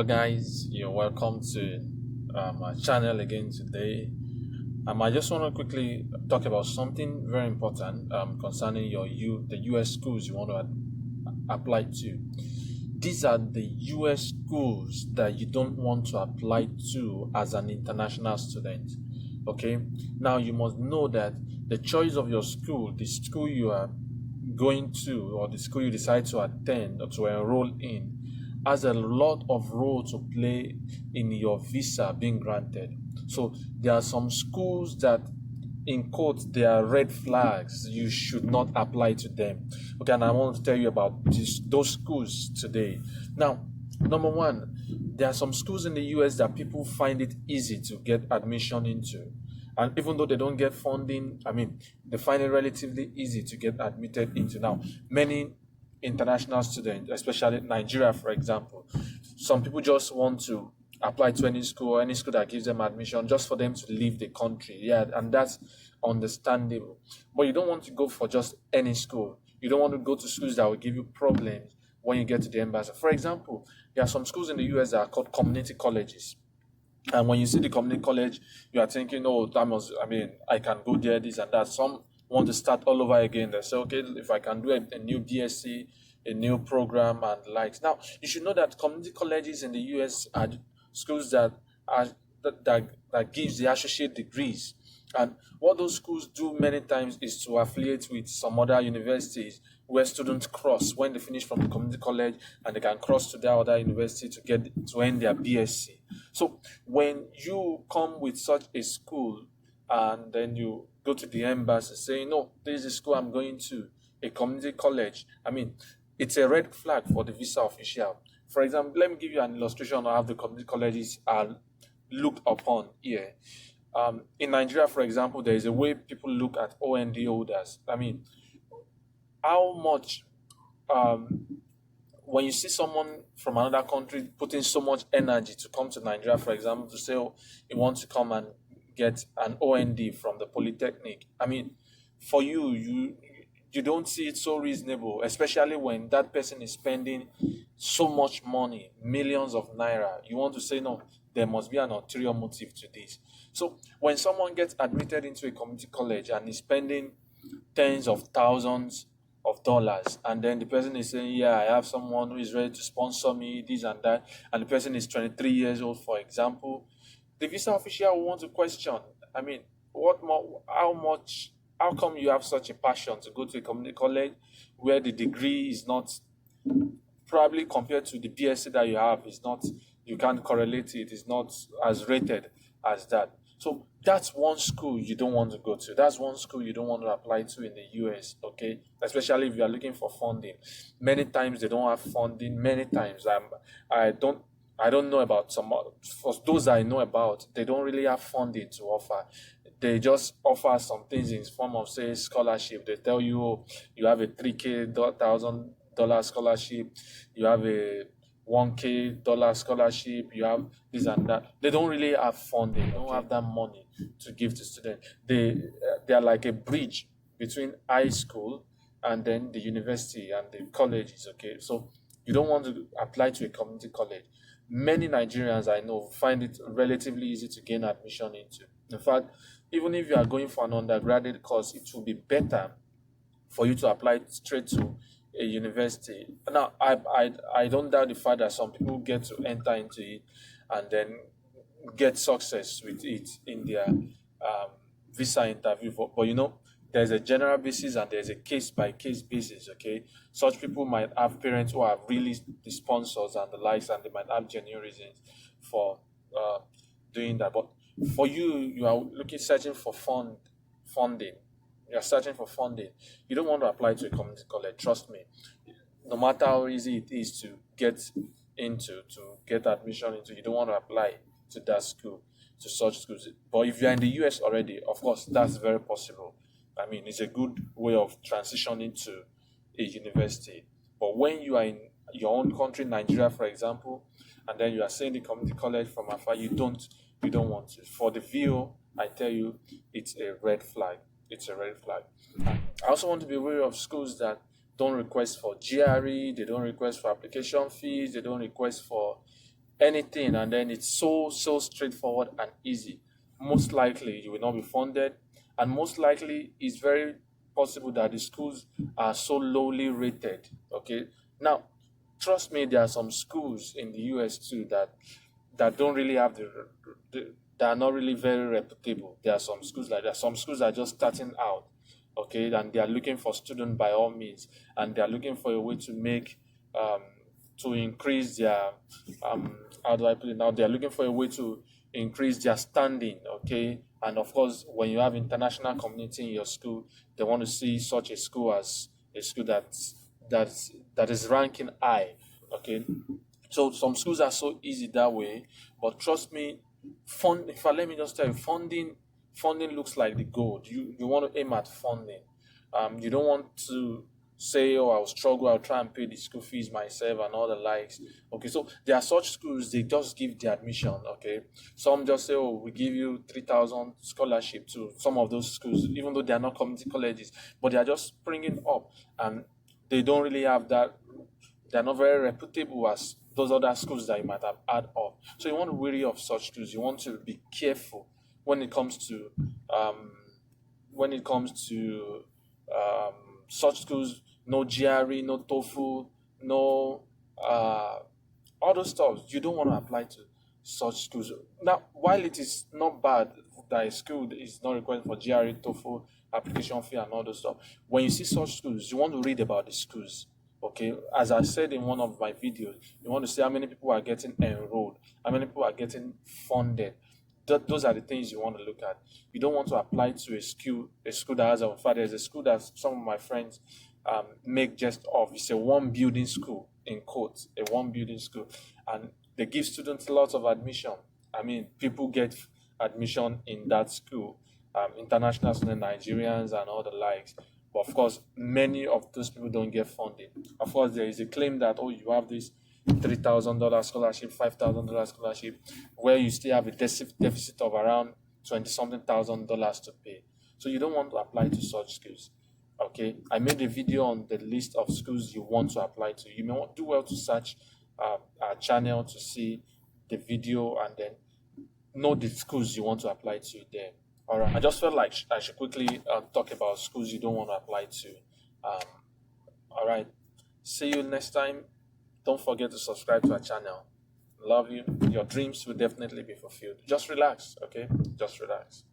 guys, you're welcome to my channel again today. I just want to quickly talk about something very important concerning the U.S. schools you want to apply to. These are the U.S. schools that you don't want to apply to as an international student. Okay, now you must know that the choice of your school, the school you are going to, or the school you decide to attend or to enroll in, has a lot of role to play in your visa being granted. So there are some schools that, in quotes, they are red flags. You should not apply to them. Okay, and I want to tell you about those schools today. Now, number one, there are some schools in the US that people find it easy to get admission into. And even though they don't get funding, they find it relatively easy to get admitted into. Now, many international students, especially Nigeria, for example, some people just want to apply to any school that gives them admission just for them to leave the country. Yeah, and that's understandable. But you don't want to go for just any school. You don't want to go to schools that will give you problems when you get to the embassy. For example, there are some schools in the US that are called community colleges. And when you see the community college, you are thinking, oh, I can go there, this and that. Some want to start all over again. They say, okay, if I can do a new BSc, a new program and the likes. Now, you should know that community colleges in the US are schools that gives the associate degrees. And what those schools do many times is to affiliate with some other universities where students cross when they finish from the community college, and they can cross to their other university to end their BSc. So when you come with such a school and then you go to the embassy saying, no, this is the school I'm going to, a community college, it's a red flag for the visa official. For example, let me give you an illustration of how the community colleges are looked upon here. In Nigeria, for example, there is a way people look at OND holders. How much, when you see someone from another country putting so much energy to come to Nigeria, for example, to say, oh, he wants to come and get an OND from the Polytechnic. For you don't see it so reasonable, especially when that person is spending so much money, millions of naira. You want to say, no, there must be an ulterior motive to this. So when someone gets admitted into a community college and is spending tens of thousands of dollars, and then the person is saying, yeah, I have someone who is ready to sponsor me, this and that, and the person is 23 years old, for example, the visa official will want to question, what more, how come you have such a passion to go to a community college where the degree is not, probably compared to the BSc that you have, is not, you can't correlate it, is not as rated as that. So that's one school you don't want to go to. That's one school you don't want to apply to in the US, okay? Especially if you are looking for funding. Many times they don't have funding. Many times I don't know about some. For those I know about, they don't really have funding to offer. They just offer some things in form of, say, scholarship. They tell you, oh, you have a $3,000 scholarship. You have a $1,000 scholarship, you have this and that. They don't really have funding. They don't have that money to give to students. They are like a bridge between high school and then the university and the colleges. Okay, so you don't want to apply to a community college. Many Nigerians I know find it relatively easy to gain admission into. In fact, even if you are going for an undergraduate course, it will be better for you to apply straight to a university. Now, I don't doubt the fact that some people get to enter into it and then get success with it in their visa interview. But there's a general basis and there's a case by case basis. Okay, such people might have parents who are really the sponsors and the likes, and they might have genuine reasons for doing that. But for you are searching for funding. You're searching for funding. You don't want to apply to a community college. Trust me. No matter how easy it is to get admission into, you don't want to apply to that school, to such schools. But if you're in the US already, of course, that's very possible. It's a good way of transitioning to a university. But when you are in your own country, Nigeria, for example, and then you are seeing the community college from afar, you don't want to. For the VO, I tell you, it's a red flag. It's a red flag. I also want to be aware of schools that don't request for GRE, they don't request for application fees, they don't request for anything, and then it's so straightforward and easy, most likely you will not be funded, and most likely it's very possible that the schools are so lowly rated. Okay, now trust me, there are some schools in the US too that don't really have that are not really very reputable. There are some schools like that. Some schools are just starting out, okay, and they are looking for students by all means, and they are looking for a way to make um, to increase their how do I put it now? They are looking for a way to increase their standing, okay. And of course, when you have international community in your school, they want to see such a school as a school that is ranking high, okay. So some schools are so easy that way, but trust me, if I let me just tell you, funding looks like the gold. You want to aim at funding. You don't want to say, "Oh, I'll struggle. I'll try and pay the school fees myself and all the likes." Okay, so there are such schools they just give the admission. Okay, some just say, "Oh, we give you 3,000 scholarship to some of those schools, even though they are not community colleges, but they are just springing up and they don't really have that, they're not very reputable as those other schools that you might have heard of. So you want to be wary of such schools. You want to be careful when it comes to um, when it comes to um, such schools. No GRE, no TOEFL, no all those stuff. You don't want to apply to such schools. Now, while it is not bad that a school is not required for GRE, TOEFL, application fee, and all those stuff, when you see such schools, you want to read about the schools. Okay, as I said in one of my videos, you want to see how many people are getting enrolled, how many people are getting funded. Those are the things you want to look at. You don't want to apply to a school that has a, in fact, there's a school that some of my friends make jest of. It's a one building school, in quotes, a one building school, and they give students lots of admission. I mean, people get admission in that school, international students, Nigerians, and all the likes. But of course, many of those people don't get funding. Of course, there is a claim that, oh, you have this $3,000 scholarship, $5,000 scholarship, where you still have a deficit of around 20 something thousand dollars to pay. So you don't want to apply to such schools. Okay, I made a video on the list of schools you want to apply to. You may want do well to search our channel to see the video and then know the schools you want to apply to there. All right, I just felt like I should quickly talk about schools you don't want to apply to. Um, all right, see you next time. Don't forget to subscribe to our channel. Love you. Your dreams will definitely be fulfilled. Just relax, okay? Just relax.